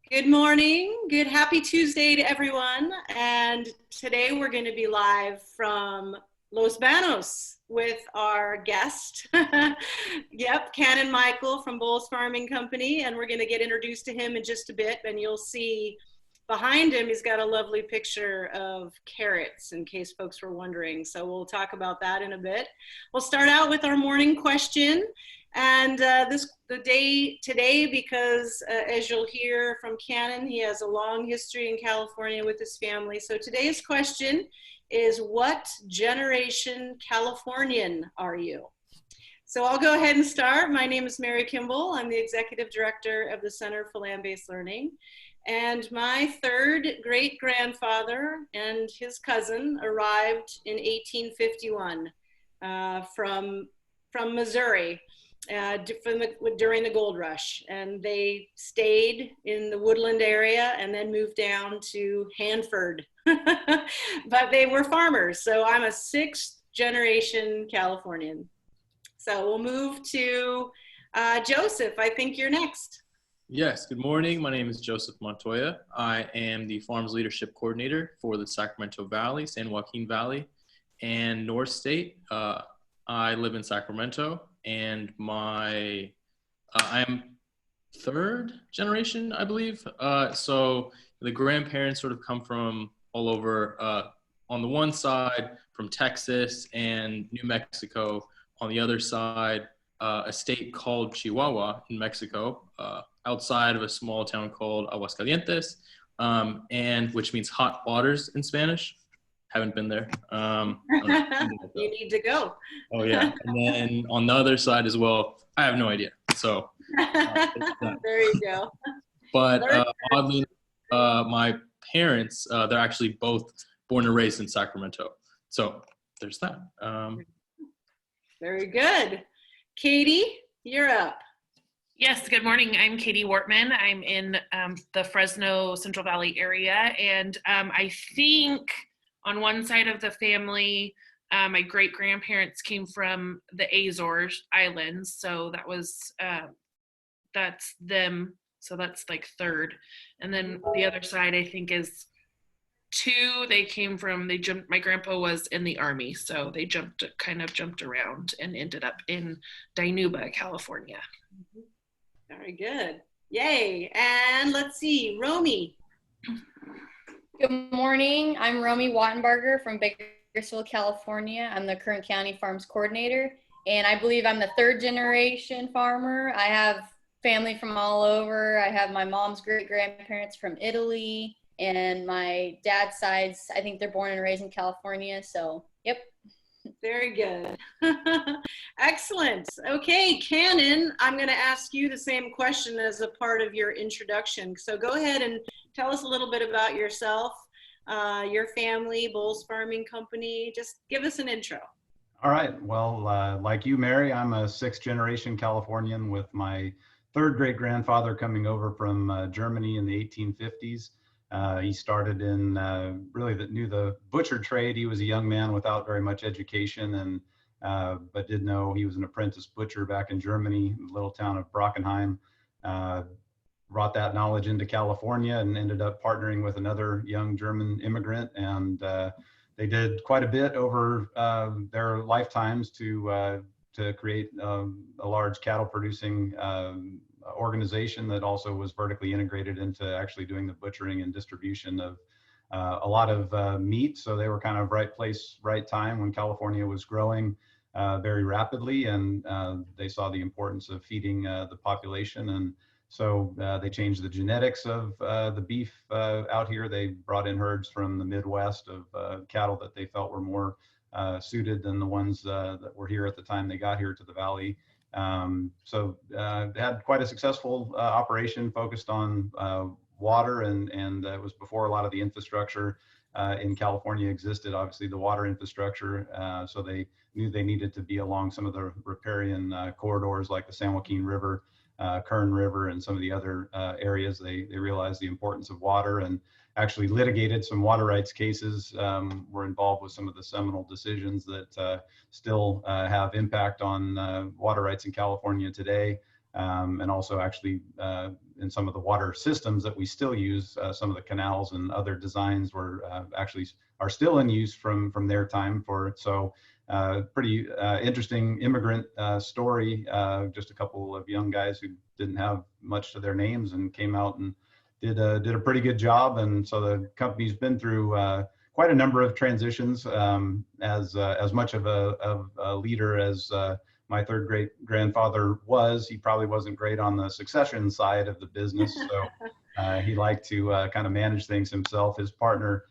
Good morning. Good happy Tuesday to everyone. And today we're going to be live from Los Banos with our guest. Yep, Canon Michael from Bowles Farming Company. And we're going to get introduced to him in just a bit. And you'll see behind him, he's got a lovely picture of carrots in case folks were wondering. So we'll talk about that in a bit. We'll start out with our morning question. And the day today, because as you'll hear from Cannon, he has a long history in California with his family. So today's question is, what generation Californian are you? So I'll go ahead and start. My name is Mary Kimball. I'm the executive director of the Center for Land-Based Learning. And my third great-grandfather and his cousin arrived in 1851 from Missouri. During the gold rush, and they stayed in the woodland area and then moved down to Hanford. But they were farmers, so I'm a sixth generation Californian. So we'll move to Joseph. I think you're next. Yes, good morning. My name is Joseph Montoya. I am the Farms Leadership Coordinator for the Sacramento Valley, San Joaquin Valley, and North State. I live in Sacramento, and I am third generation, I believe. So the grandparents sort of come from all over, on the one side from Texas and New Mexico, on the other side, a state called Chihuahua in Mexico, outside of a small town called Aguascalientes, and which means hot waters in Spanish. Haven't been there. You need to go. Oh yeah, and then on the other side as well, I have no idea. So there you go. But oddly, my parents, they're actually both born and raised in Sacramento. So there's that. Very good. Katie, you're up. Yes, good morning. I'm Katie Wortman. I'm in the Fresno Central Valley area, and I think on one side of the family, my great-grandparents came from the Azores Islands, so that's them, so that's like third. And then the other side, I think, is two. My grandpa was in the Army, so they kind of jumped around and ended up in Dinuba, California. Very good. Yay. And let's see, Romy. Good morning. I'm Romy Wattenbarger from Bakersfield, California. I'm the current county farms coordinator, and I believe I'm the third generation farmer. I have family from all over. I have my mom's great-grandparents from Italy, and my dad's sides, I think they're born and raised in California, so yep. Very good. Excellent. Okay, Cannon, I'm going to ask you the same question as a part of your introduction. So go ahead and tell us a little bit about yourself, your family, Bowles Farming Company. Just give us an intro. All right. Well, like you, Mary, I'm a sixth generation Californian with my third great-grandfather coming over from Germany in the 1850s. He started in knew the butcher trade. He was a young man without very much education, and but did know he was an apprentice butcher back in Germany, the little town of Brockenheim. Brought that knowledge into California and ended up partnering with another young German immigrant, and they did quite a bit over their lifetimes to create a large cattle producing organization that also was vertically integrated into actually doing the butchering and distribution of a lot of meat. So they were kind of right place, right time when California was growing very rapidly, and they saw the importance of feeding the population. And so they changed the genetics of the beef out here. They brought in herds from the Midwest of cattle that they felt were more suited than the ones that were here at the time they got here to the valley. So they had quite a successful operation focused on water, and it was before a lot of the infrastructure in California existed, obviously the water infrastructure. So they knew they needed to be along some of the riparian corridors like the San Joaquin River, Kern River, and some of the other areas. They realized the importance of water and actually litigated some water rights cases, were involved with some of the seminal decisions that still have impact on water rights in California today. and also actually in some of the water systems that we still use, some of the canals and other designs were actually are still in use from their time for it. So pretty interesting immigrant story. Just a couple of young guys who didn't have much to their names and came out and did a pretty good job. And so the company's been through quite a number of transitions. As much of a leader as my third great grandfather was, he probably wasn't great on the succession side of the business. So he liked to kind of manage things himself. His partner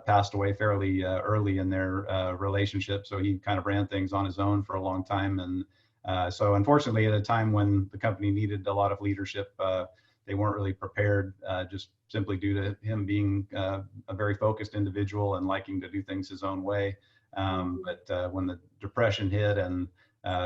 passed away fairly early in their relationship, so he kind of ran things on his own for a long time. And so unfortunately, at a time when the company needed a lot of leadership, they weren't really prepared, just simply due to him being a very focused individual and liking to do things his own way. But when the Depression hit and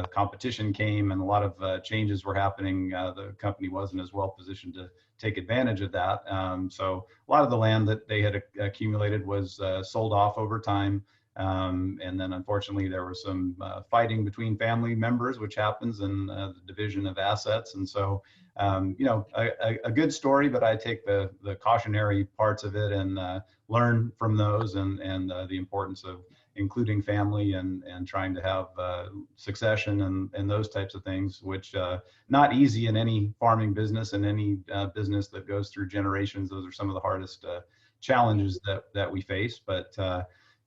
competition came and a lot of changes were happening, the company wasn't as well positioned to take advantage of that. So a lot of the land that they had accumulated was sold off over time. And then unfortunately there was some fighting between family members, which happens in the division of assets. And so, you know, a good story, but I take the cautionary parts of it and learn from those and the importance of including family and trying to have succession and those types of things, which not easy in any farming business and any business that goes through generations. Those are some of the hardest challenges that we face. But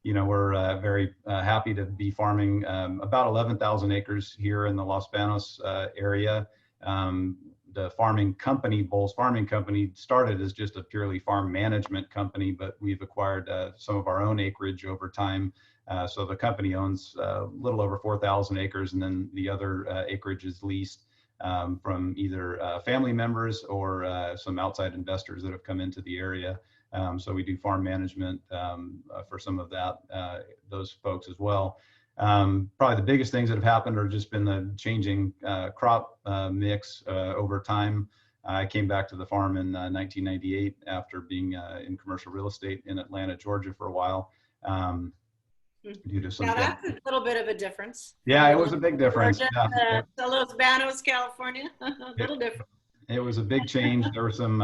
you know, we're very happy to be farming about 11,000 acres here in the Los Banos area. The farming company, Bowles Farming Company, started as just a purely farm management company, but we've acquired some of our own acreage over time. So the company owns a little over 4,000 acres, and then the other acreage is leased from either family members or some outside investors that have come into the area. So we do farm management for some of that, those folks as well. Probably the biggest things that have happened are just been the changing crop mix over time. I came back to the farm in 1998 after being in commercial real estate in Atlanta, Georgia for a while. Due to some that's a little bit of a difference. Yeah, it was a big difference. Georgia, Los Banos, California, a little different. It was a big change. There were some,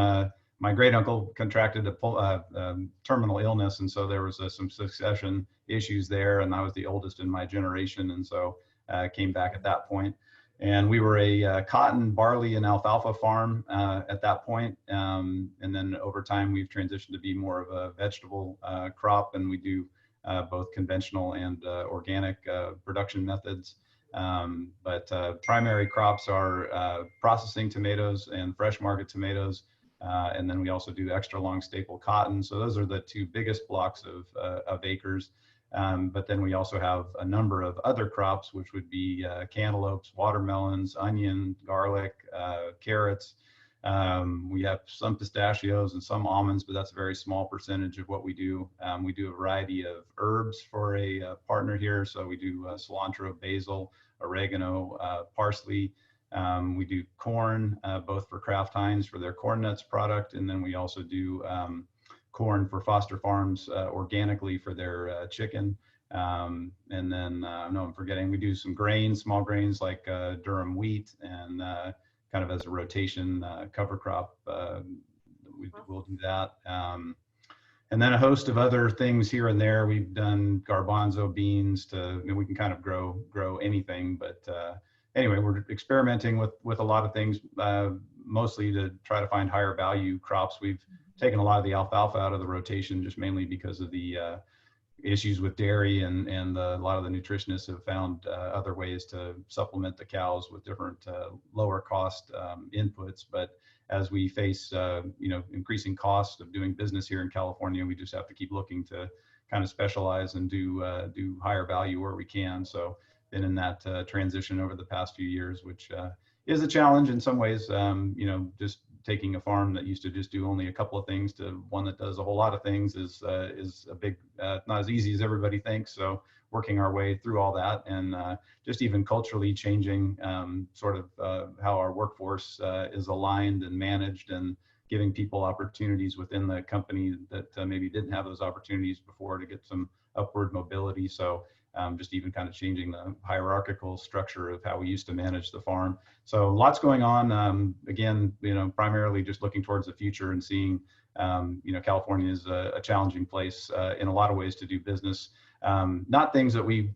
my great uncle contracted a terminal illness, and so there was some succession issues there, and I was the oldest in my generation, and so I came back at that point. And we were a cotton, barley, and alfalfa farm at that point. And then over time, we've transitioned to be more of a vegetable crop, and we do both conventional and organic production methods. But primary crops are processing tomatoes and fresh market tomatoes. And then we also do extra long staple cotton. So those are the two biggest blocks of acres. But then we also have a number of other crops, which would be cantaloupes, watermelons, onion, garlic, carrots. We have some pistachios and some almonds, but that's a very small percentage of what we do. We do a variety of herbs for a partner here. So we do cilantro, basil, oregano, parsley. We do corn, both for Kraft Heinz for their corn nuts product. And then we also do corn for Foster Farms organically for their chicken. And then I know I'm forgetting, we do some grains, small grains like durum wheat and kind of as a rotation cover crop. We'll do that. And then a host of other things here and there. We've done garbanzo beans to, we can kind of grow anything, but anyway, we're experimenting with a lot of things, mostly to try to find higher value crops. We've taken a lot of the alfalfa out of the rotation, just mainly because of the issues with dairy, and a lot of the nutritionists have found other ways to supplement the cows with different lower cost inputs. But as we face increasing costs of doing business here in California, we just have to keep looking to kind of specialize and do higher value where we can. So been in that transition over the past few years, which is a challenge in some ways. Just taking a farm that used to just do only a couple of things to one that does a whole lot of things is a big, not as easy as everybody thinks. So working our way through all that, and just even culturally changing sort of how our workforce is aligned and managed, and giving people opportunities within the company that maybe didn't have those opportunities before to get some upward mobility. So just even kind of changing the hierarchical structure of how we used to manage the farm. So lots going on. Again, primarily just looking towards the future and seeing, California is a challenging place in a lot of ways to do business. Not things that we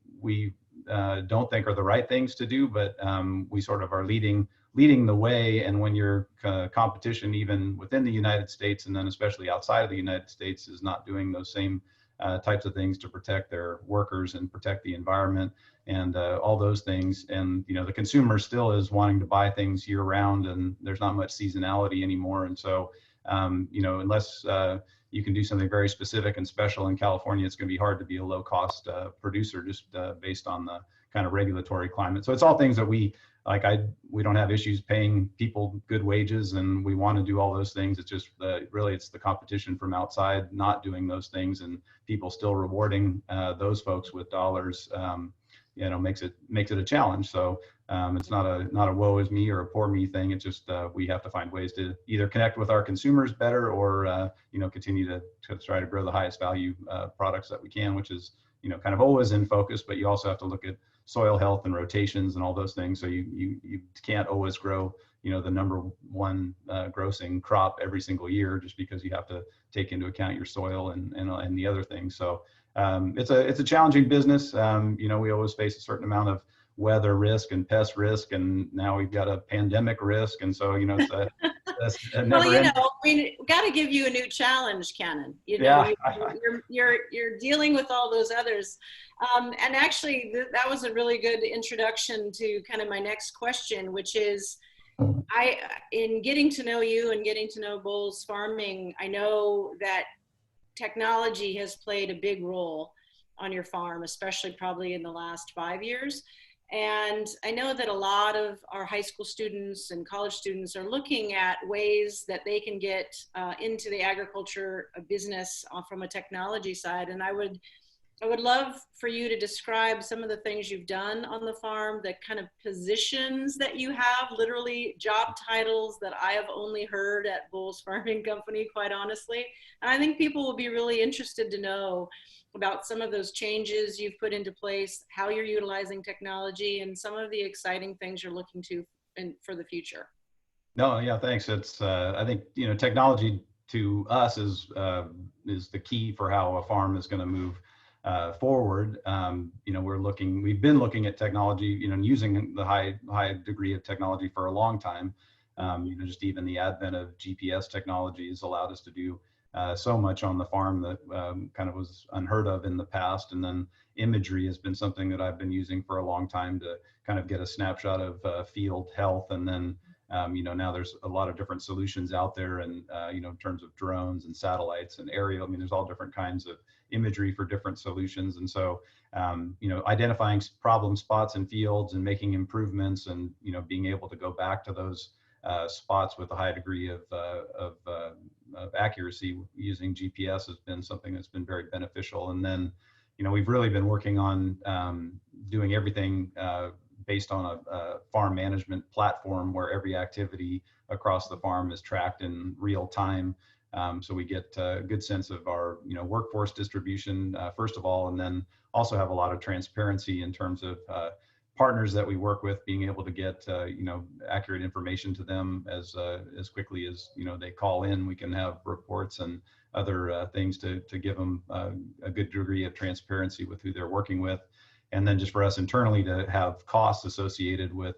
don't think are the right things to do, but we sort of are leading the way. And when your competition, even within the United States, and then especially outside of the United States, is not doing those same types of things to protect their workers and protect the environment and all those things. And, the consumer still is wanting to buy things year round, and there's not much seasonality anymore. And so, unless you can do something very specific and special in California, it's going to be hard to be a low cost producer just based on the kind of regulatory climate. So it's all things that we don't have issues paying people good wages, and we want to do all those things. It's just really it's the competition from outside not doing those things, and people still rewarding those folks with dollars. Makes it a challenge. So it's not a woe is me or a poor me thing. It's just we have to find ways to either connect with our consumers better or continue to try to grow the highest value products that we can, which is kind of always in focus. But you also have to look at soil health and rotations and all those things. So you can't always grow the number one grossing crop every single year, just because you have to take into account your soil and the other things. So it's a challenging business. We always face a certain amount of weather risk and pest risk, and now we've got a pandemic risk, and so it's a never well, we got to give you a new challenge, Cannon. You're dealing with all those others, and actually that was a really good introduction to kind of my next question, which is, in getting to know you and getting to know Bolles Farming, I know that technology has played a big role on your farm, especially probably in the last 5 years. And I know that a lot of our high school students and college students are looking at ways that they can get into the agriculture business from a technology side. And I would love for you to describe some of the things you've done on the farm, the kind of positions that you have, literally job titles that I have only heard at Bolles Farming Company, quite honestly. And I think people will be really interested to know about some of those changes you've put into place, how you're utilizing technology, and some of the exciting things you're looking to for the future. No, yeah, thanks. It's I think technology to us is the key for how a farm is going to move forward. We've been looking at technology, using the high degree of technology for a long time. Just even the advent of GPS technology has allowed us to do so much on the farm that kind of was unheard of in the past. And then imagery has been something that I've been using for a long time to kind of get a snapshot of field health. And then, now there's a lot of different solutions out there, and, in terms of drones and satellites and aerial, there's all different kinds of imagery for different solutions. And so, identifying problem spots in fields and making improvements, and, being able to go back to those spots with a high degree of accuracy using GPS has been something that's been very beneficial. And then, we've really been working on doing everything based on a farm management platform where every activity across the farm is tracked in real time. So we get a good sense of our workforce distribution, first of all, and then also have a lot of transparency in terms of partners that we work with, being able to get accurate information to them as quickly as they call in. We can have reports and other things to give them a good degree of transparency with who they're working with, and then just for us internally to have costs associated with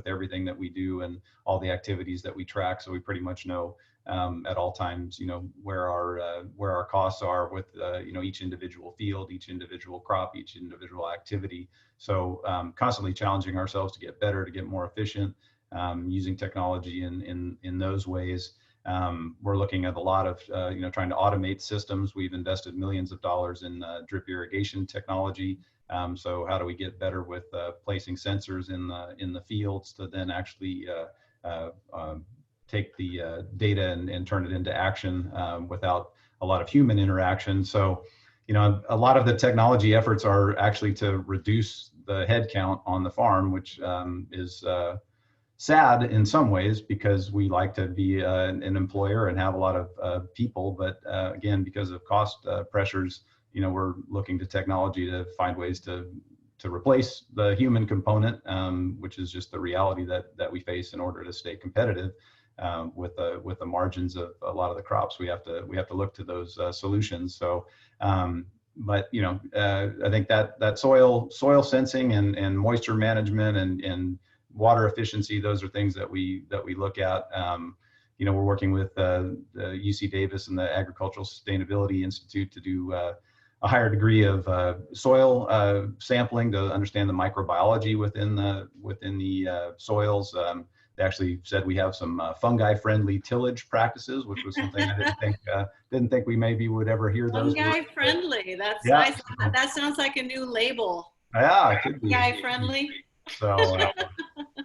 everything that we do and all the activities that we track, so we pretty much know at all times where our costs are with each individual field, each individual crop, each individual activity. So constantly challenging ourselves to get better, to get more efficient, using technology in those ways. We're looking at a lot of trying to automate systems. We've invested millions of dollars in drip irrigation technology. So how do we get better with placing sensors in the fields to then actually take the data and turn it into action without a lot of human interaction. So, a lot of the technology efforts are actually to reduce the head count on the farm, which is sad in some ways, because we like to be an employer and have a lot of people. But again, because of cost pressures, we're looking to technology to find ways to replace the human component, which is just the reality that we face in order to stay competitive with the margins of a lot of the crops. We have to look to those solutions. So, but I think that soil sensing and moisture management and water efficiency, those are things that we look at. We're working with the UC Davis and the Agricultural Sustainability Institute to do a higher degree of soil sampling to understand the microbiology within the soils. They actually said we have some fungi-friendly tillage practices, which was something I didn't think we maybe would ever hear those. Fungi-friendly. That's yeah. nice. That sounds like a new label. Yeah, it could be. Fungi-friendly. So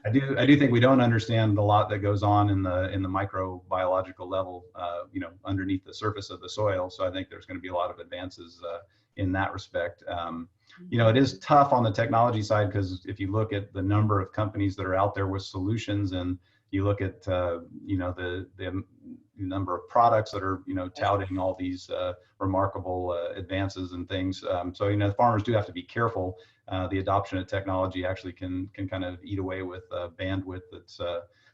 I do think we don't understand a lot that goes on in the microbiological level, underneath the surface of the soil. So I think there's going to be a lot of advances in that respect. It is tough on the technology side, because if you look at the number of companies that are out there with solutions, and you look at the number of products that are touting all these remarkable advances and things. So farmers do have to be careful. The adoption of technology actually can kind of eat away with bandwidth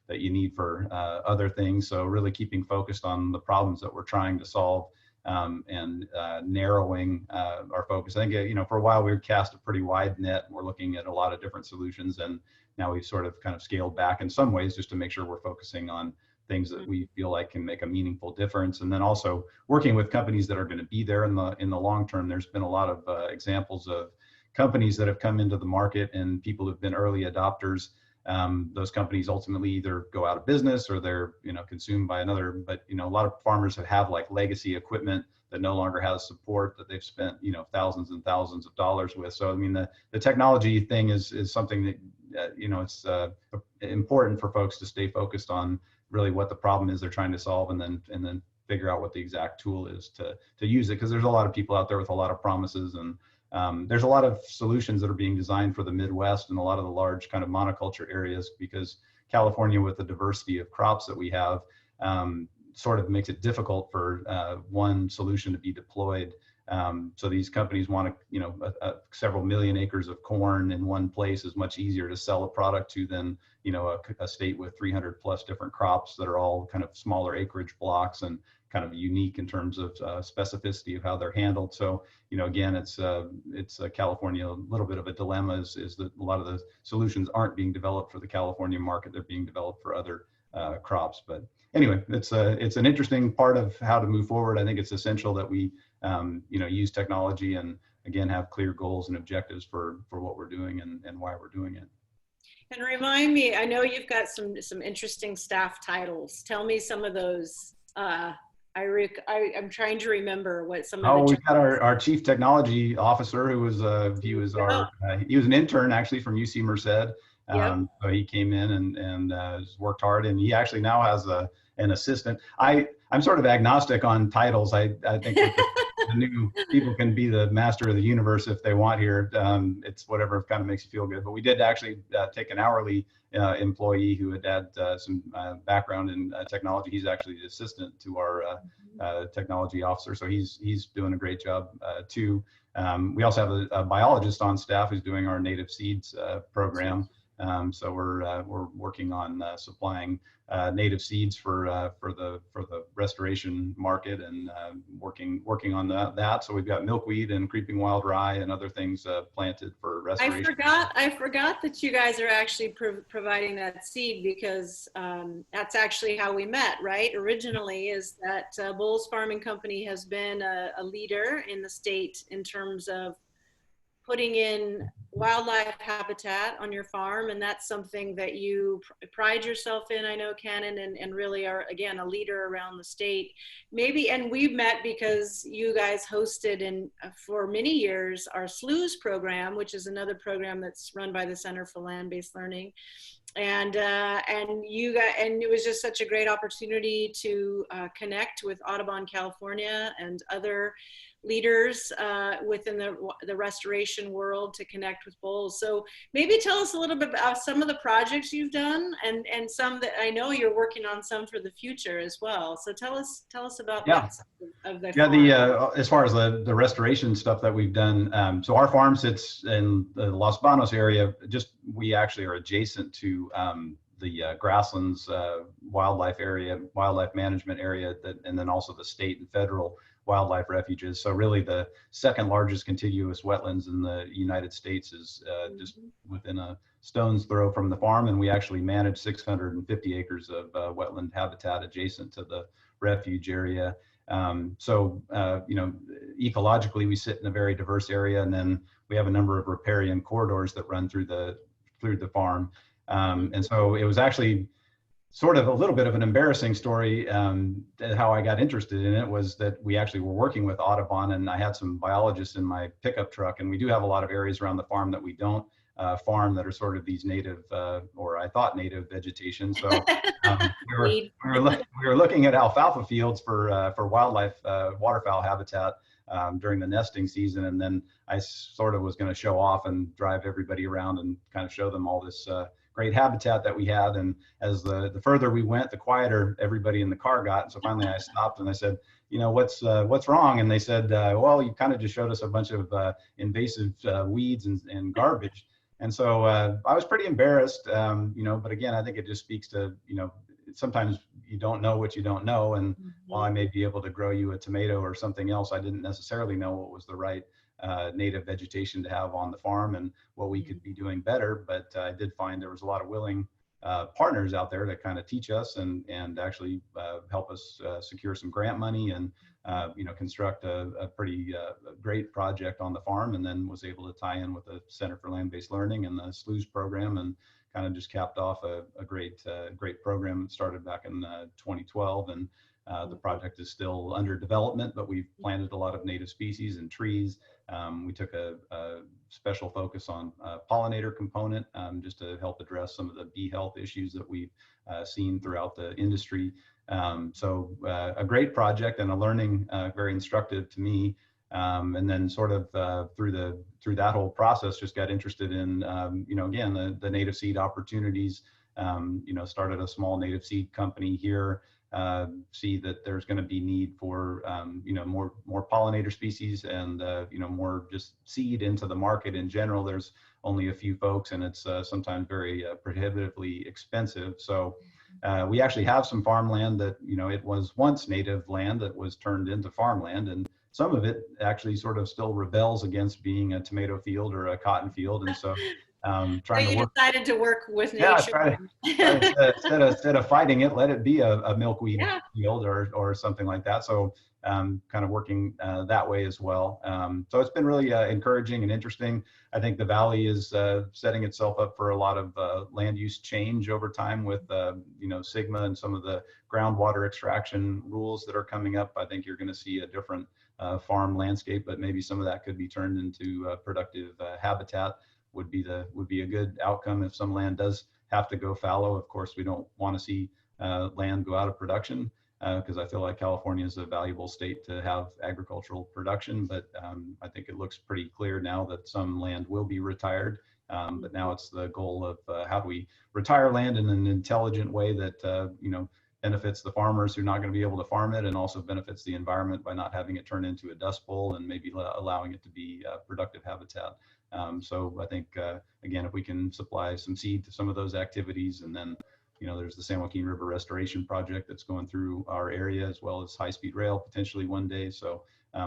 that you need for other things. So really keeping focused on the problems that we're trying to solve, and narrowing our focus. I think for a while we cast a pretty wide net. We're looking at a lot of different solutions, and now we've sort of kind of scaled back in some ways just to make sure we're focusing on things that we feel like can make a meaningful difference. And then also working with companies that are going to be there in the long term. There's been a lot of examples of companies that have come into the market and people who've been early adopters. Those companies ultimately either go out of business or they're consumed by another. But a lot of farmers have like legacy equipment that no longer has support, that they've spent thousands and thousands of dollars with. So I mean the technology thing is something that it's important for folks to stay focused on really what the problem is they're trying to solve, and then figure out what the exact tool is to use it, because there's a lot of people out there with a lot of promises, and there's a lot of solutions that are being designed for the Midwest and a lot of the large kind of monoculture areas, because California, with the diversity of crops that we have, sort of makes it difficult for one solution to be deployed. So these companies want to, several million acres of corn in one place is much easier to sell a product to than, a state with 300 plus different crops that are all kind of smaller acreage blocks and kind of unique in terms of specificity of how they're handled. So, again, it's California, a little bit of a dilemma is that a lot of the solutions aren't being developed for the California market. They're being developed for other crops. But anyway, it's an interesting part of how to move forward. I think it's essential that we, use technology and, again, have clear goals and objectives for what we're doing and why we're doing it. And remind me, I know you've got some interesting staff titles. Tell me some of those. I'm trying to remember what some of the. We've got our chief technology officer, who was he was an intern actually from UC Merced. So he came in and worked hard, and he actually now has an assistant. I'm sort of agnostic on titles. I think the new people can be the master of the universe if they want here. It's whatever kind of makes you feel good. But we did actually take an hourly employee who had some background in technology. He's actually the assistant to our technology officer, so he's doing a great job too. We also have a biologist on staff who's doing our native seeds program. So we're working on supplying native seeds for the restoration market, and working on that. So we've got milkweed and creeping wild rye and other things planted for restoration. I forgot that you guys are actually providing that seed, because that's actually how we met, right? Originally, is that Bowles Farming Company has been a leader in the state in terms of putting in wildlife habitat on your farm, and that's something that you pride yourself in, I know, Cannon, and really are, again, a leader around the state. Maybe, and we met because you guys hosted for many years our SLUES program, which is another program that's run by the Center for Land-Based Learning. and you got, and it was just such a great opportunity to connect with Audubon California and other leaders within the restoration world to connect with bulls. So maybe tell us a little bit about some of the projects you've done, and some that I know you're working on some for the future as well. So tell us about Yeah. that of the Yeah, farm. as far as the restoration stuff that we've done, so our farm sits in the Los Banos area. Just we actually are adjacent to the Grasslands wildlife area, wildlife management area, and then also the state and federal wildlife refuges. So really, the second largest contiguous wetlands in the United States is just within a stone's throw from the farm, and we actually manage 650 acres of wetland habitat adjacent to the refuge area. You know, ecologically, we sit in a very diverse area, and then we have a number of riparian corridors that run through the farm. And so it was actually sort of a little bit of an embarrassing story. How I got interested in it was that we actually were working with Audubon, and I had some biologists in my pickup truck, and we do have a lot of areas around the farm that we don't farm that are sort of these native, or I thought native vegetation. So we were looking at alfalfa fields for wildlife, waterfowl habitat during the nesting season, and then I sort of was going to show off and drive everybody around and kind of show them all this great habitat that we had. And as the further we went, the quieter everybody in the car got. And so finally I stopped and I said, you know, what's wrong? And they said, well, you kind of just showed us a bunch of invasive weeds and garbage. And so I was pretty embarrassed, you know, but again, I think it just speaks to, you know, sometimes you don't know what you don't know. And while I may be able to grow you a tomato or something else, I didn't necessarily know what was the right native vegetation to have on the farm and what we could be doing better. But I did find there was a lot of willing partners out there to kind of teach us and actually help us secure some grant money and you know, construct a pretty great project on the farm, and then was able to tie in with the Center for Land-Based Learning and the SLUES program, and kind of just capped off a great program that started back in 2012. And the project is still under development, but we've planted a lot of native species and trees. We took a special focus on pollinator component just to help address some of the bee health issues that we've seen throughout the industry. So a great project and a learning, very instructive to me. And then sort of through that whole process, just got interested in, you know, again, the native seed opportunities, you know, started a small native seed company here, see that there's going to be need for, you know, more pollinator species and, you know, more just seed into the market in general. There's only a few folks, and it's sometimes very prohibitively expensive. So we actually have some farmland that, you know, it was once native land that was turned into farmland, and some of it actually sort of still rebels against being a tomato field or a cotton field. And so decided to work with nature. Yeah, try to instead of fighting it, let it be a milkweed field or something like that. So kind of working that way as well. So it's been really encouraging and interesting. I think the valley is setting itself up for a lot of land use change over time with you know, Sigma and some of the groundwater extraction rules that are coming up. I think you're going to see a different farm landscape, but maybe some of that could be turned into productive habitat. Would be a good outcome if some land does have to go fallow. Of course, we don't want to see land go out of production because I feel like California is a valuable state to have agricultural production. But I think it looks pretty clear now that some land will be retired. But now it's the goal of how do we retire land in an intelligent way that you know, benefits the farmers who are not going to be able to farm it, and also benefits the environment by not having it turn into a dust bowl and maybe allowing it to be productive habitat. So I think, again, if we can supply some seed to some of those activities, and then, you know, there's the San Joaquin River Restoration Project that's going through our area, as well as high-speed rail potentially one day. So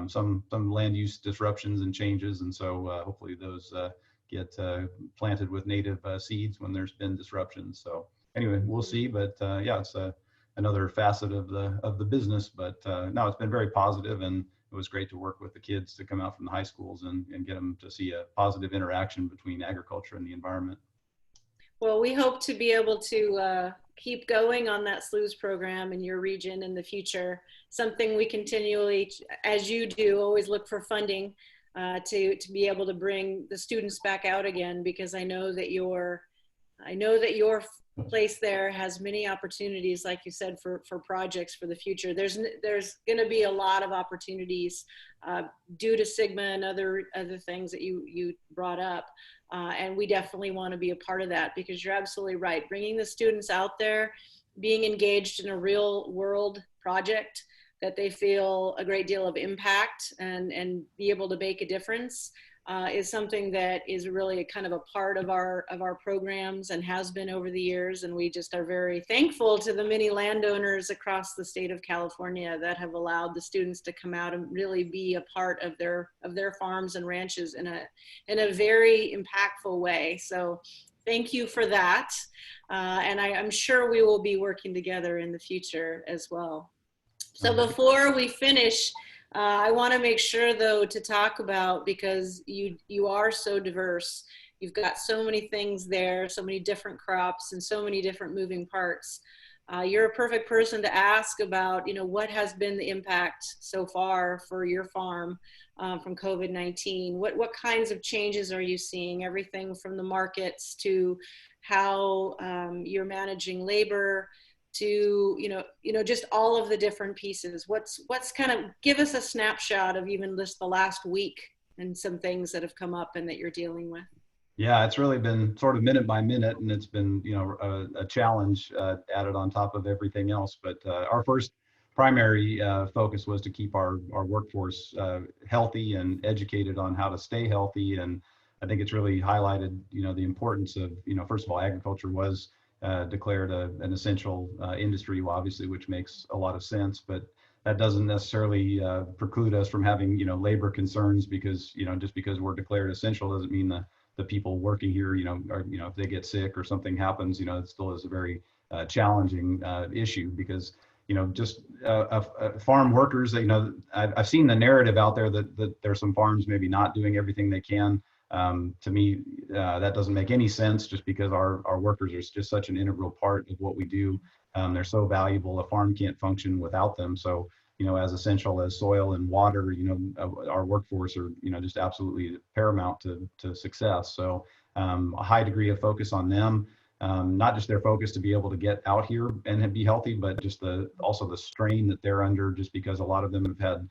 some land use disruptions and changes. And so hopefully those get planted with native seeds when there's been disruptions. So anyway, we'll see. But yeah, it's another facet of the business. But no, it's been very positive, and it was great to work with the kids to come out from the high schools and get them to see a positive interaction between agriculture and the environment. Well, we hope to be able to keep going on that SLUES program in your region in the future. Something we continually, as you do, always look for funding to be able to bring the students back out again, because I know that your I know that your place there has many opportunities, like you said, for projects for the future. There's going to be a lot of opportunities due to Sigma and other things that you brought up. And we definitely want to be a part of that, because you're absolutely right. Bringing the students out there, being engaged in a real world project that they feel a great deal of impact and be able to make a difference is something that is really a kind of a part of our programs and has been over the years. And we just are very thankful to the many landowners across the state of California that have allowed the students to come out and really be a part of their farms and ranches in a very impactful way. So thank you for that. And I'm sure we will be working together in the future as well. So before we finish, I want to make sure, though, to talk about, because you are so diverse. You've got so many things there, so many different crops and so many different moving parts. You're a perfect person to ask about, what has been the impact so far for your farm from COVID-19? What kinds of changes are you seeing? Everything from the markets to how you're managing labor, to just all of the different pieces. What's kind of, give us a snapshot of even just the last week and some things that have come up and that you're dealing with. Yeah, it's really been sort of minute by minute, and it's been a challenge added on top of everything else. But our first primary focus was to keep our workforce healthy and educated on how to stay healthy. And I think it's really highlighted the importance of first of all, agriculture was declared an essential industry, obviously, which makes a lot of sense, but that doesn't necessarily preclude us from having labor concerns, because just because we're declared essential doesn't mean the people working here if they get sick or something happens, it still is a very challenging issue, because just farm workers, I've seen the narrative out there that there's some farms maybe not doing everything they can. To me, that doesn't make any sense, just because our workers are just such an integral part of what we do. They're so valuable. A farm can't function without them. So, as essential as soil and water, our workforce are, just absolutely paramount to success. So a high degree of focus on them, not just their focus to be able to get out here and be healthy, but just also the strain that they're under, just because a lot of them have had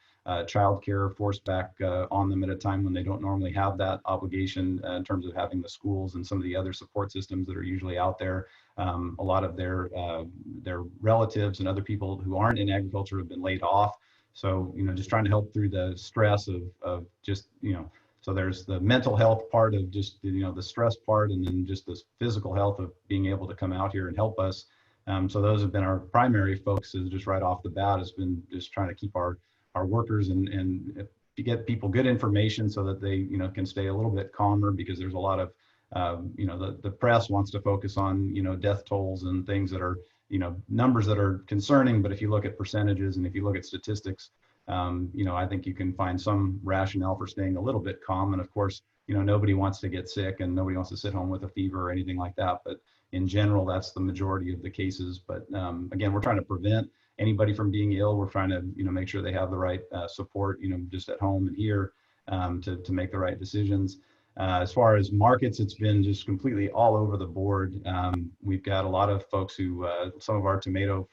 childcare forced back on them at a time when they don't normally have that obligation in terms of having the schools and some of the other support systems that are usually out there. A lot of their relatives and other people who aren't in agriculture have been laid off. So, just trying to help through the stress of just, so there's the mental health part of just, the stress part, and then just the physical health of being able to come out here and help us. So those have been our primary focuses just right off the bat, has been just trying to keep our workers and to get people good information so that they, can stay a little bit calmer, because there's a lot of, the press wants to focus on, death tolls and things that are, numbers that are concerning. But if you look at percentages and if you look at statistics, I think you can find some rationale for staying a little bit calm. And of course, nobody wants to get sick and nobody wants to sit home with a fever or anything like that. But in general, that's the majority of the cases. But again, we're trying to prevent anybody from being ill. We're trying to, make sure they have the right support, just at home and here to make the right decisions. As far as markets, it's been just completely all over the board. We've got a lot of folks who, some of our tomato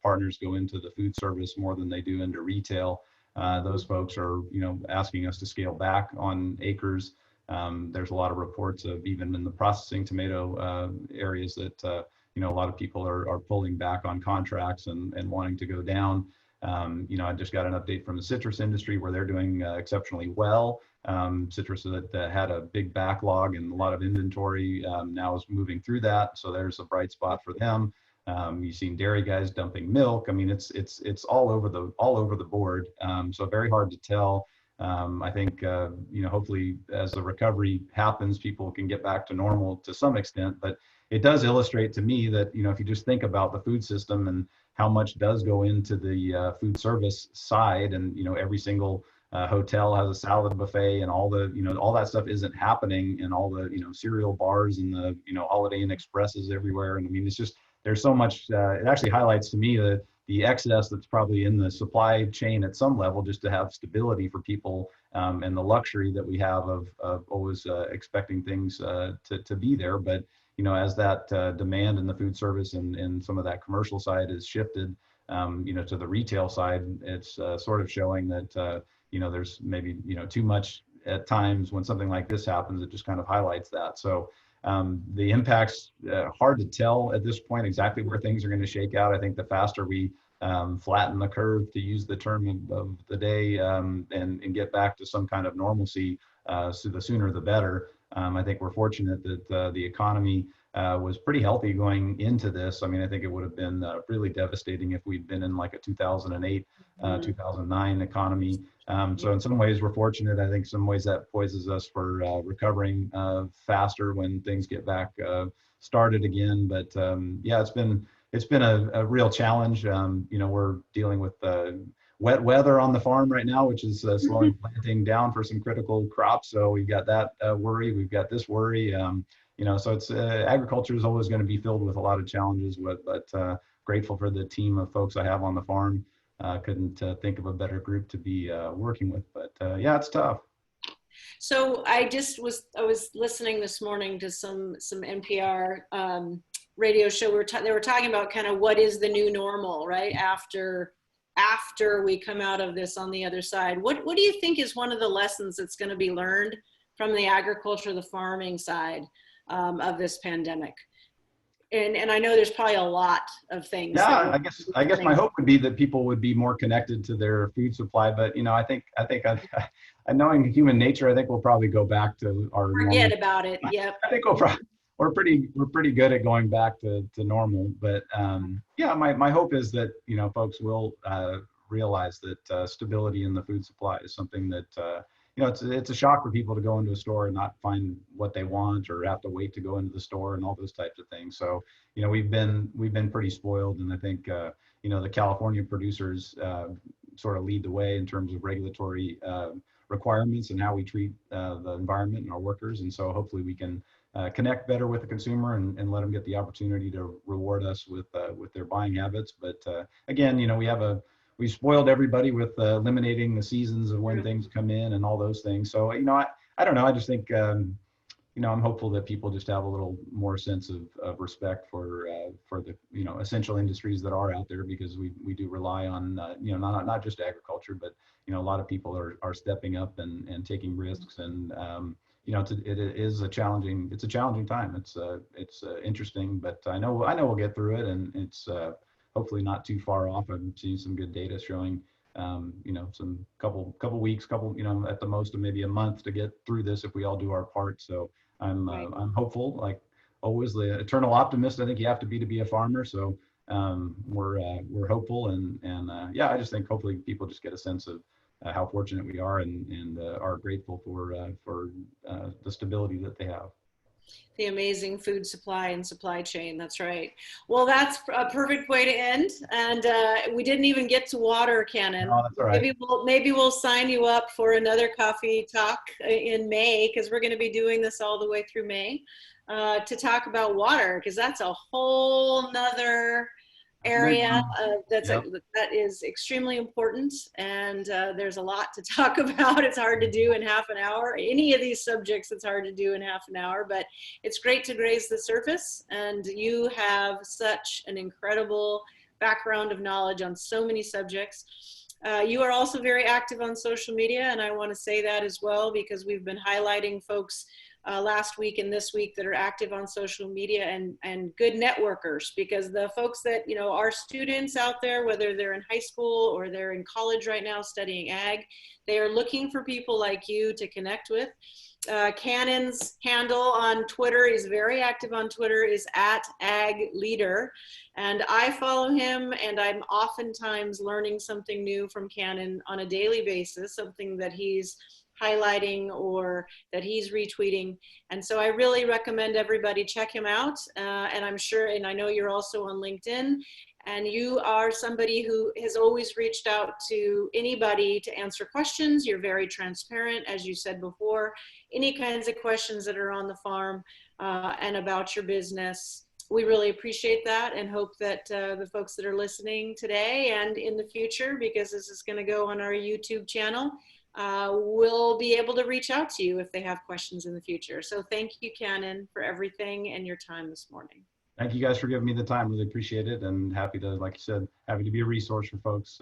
partners go into the food service more than they do into retail. Those folks are, asking us to scale back on acres. There's a lot of reports of even in the processing tomato areas that, a lot of people are pulling back on contracts and wanting to go down. I just got an update from the citrus industry where they're doing exceptionally well. Citrus that had a big backlog and a lot of inventory now is moving through that. So there's a bright spot for them. You've seen dairy guys dumping milk. I mean, it's all over the board. So very hard to tell. I think, hopefully as the recovery happens, people can get back to normal to some extent, but it does illustrate to me that, if you just think about the food system and how much does go into the food service side, and, every single hotel has a salad buffet and all the, all that stuff isn't happening, and all the, cereal bars and the, Holiday Inn Expresses everywhere. And I mean, it's just, there's so much, it actually highlights to me that the excess that's probably in the supply chain at some level, just to have stability for people, and the luxury that we have of always expecting things to be there. But as that demand in the food service and some of that commercial side is shifted, to the retail side, it's sort of showing that, there's maybe, too much at times when something like this happens. It just kind of highlights that. So the impact's hard to tell at this point exactly where things are going to shake out. I think the faster we flatten the curve, to use the term of the day, and get back to some kind of normalcy, so the sooner the better. I think we're fortunate that the economy was pretty healthy going into this. I mean, I think it would have been really devastating if we'd been in like a 2008, 2009 economy. So in some ways we're fortunate. I think some ways that poises us for recovering faster when things get back started again. But yeah, it's been a real challenge. We're dealing with wet weather on the farm right now, which is slowing planting down for some critical crops. So we've got that worry. We've got this worry. So it's agriculture is always going to be filled with a lot of challenges. But grateful for the team of folks I have on the farm. Couldn't think of a better group to be working with. But yeah, it's tough. So I was listening this morning to some NPR radio show. They were talking about kind of what is the new normal, right? After we come out of this on the other side. What do you think is one of the lessons that's going to be learned from the agriculture, the farming side of this pandemic? And I know there's probably a lot of things. Yeah, I guess my hope would be that people would be more connected to their food supply. But I think knowing human nature, I think we'll probably go back to our forget normal. About it. Yep. I think we're pretty good at going back to normal. But yeah, my hope is that folks will realize that stability in the food supply is something that it's a shock for people to go into a store and not find what they want, or have to wait to go into the store and all those types of things. So we've been pretty spoiled, and I think the California producers sort of lead the way in terms of regulatory requirements and how we treat the environment and our workers. And so hopefully we can connect better with the consumer and let them get the opportunity to reward us with their buying habits. But again, we've spoiled everybody with eliminating the seasons of when things come in and all those things. So I don't know. I just think I'm hopeful that people just have a little more sense of respect for the essential industries that are out there, because we do rely on not just agriculture, but a lot of people are stepping up and taking risks. And it is a challenging time. It's interesting, but I know we'll get through it, and it's hopefully not too far off. I'm seeing some good data showing some couple weeks, at the most of maybe a month to get through this if we all do our part. So I'm hopeful, like always, the eternal optimist I think you have to be a farmer. So we're hopeful, and yeah, I just think hopefully people just get a sense of how fortunate we are, and are grateful for the stability that they have. The amazing food supply and supply chain. That's right. Well, that's a perfect way to end. And we didn't even get to water, Cannon. No, that's all right. Maybe we'll sign you up for another coffee talk in May, because we're going to be doing this all the way through May, to talk about water, because that's a whole nother area that is extremely important, and there's a lot to talk about. It's hard to do in half an hour. Any of these subjects, it's hard to do in half an hour, but it's great to graze the surface, and you have such an incredible background of knowledge on so many subjects. You are also very active on social media, and I want to say that as well, because we've been highlighting folks last week and this week that are active on social media and good networkers, because the folks that, our students out there, whether they're in high school or they're in college right now studying ag, they are looking for people like you to connect with. Cannon's handle on Twitter, is very active on Twitter, is @agleader. And I follow him, and I'm oftentimes learning something new from Cannon on a daily basis, something that he's highlighting or that he's retweeting. And so I really recommend everybody check him out. And I'm sure, and I know you're also on LinkedIn, and you are somebody who has always reached out to anybody to answer questions. You're very transparent, as you said before, any kinds of questions that are on the farm and about your business. We really appreciate that, and hope that the folks that are listening today and in the future, because this is going to go on our YouTube channel, will be able to reach out to you if they have questions in the future. So thank you, Cannon, for everything and your time this morning. Thank you guys for giving me the time. Really appreciate it, and happy to, like you said, happy to be a resource for folks.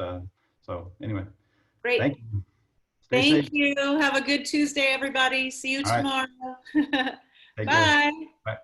So anyway, Great. thank you. Stay Thank safe. you. Have a good Tuesday, everybody. See you All right. tomorrow. Take care. Bye. Bye.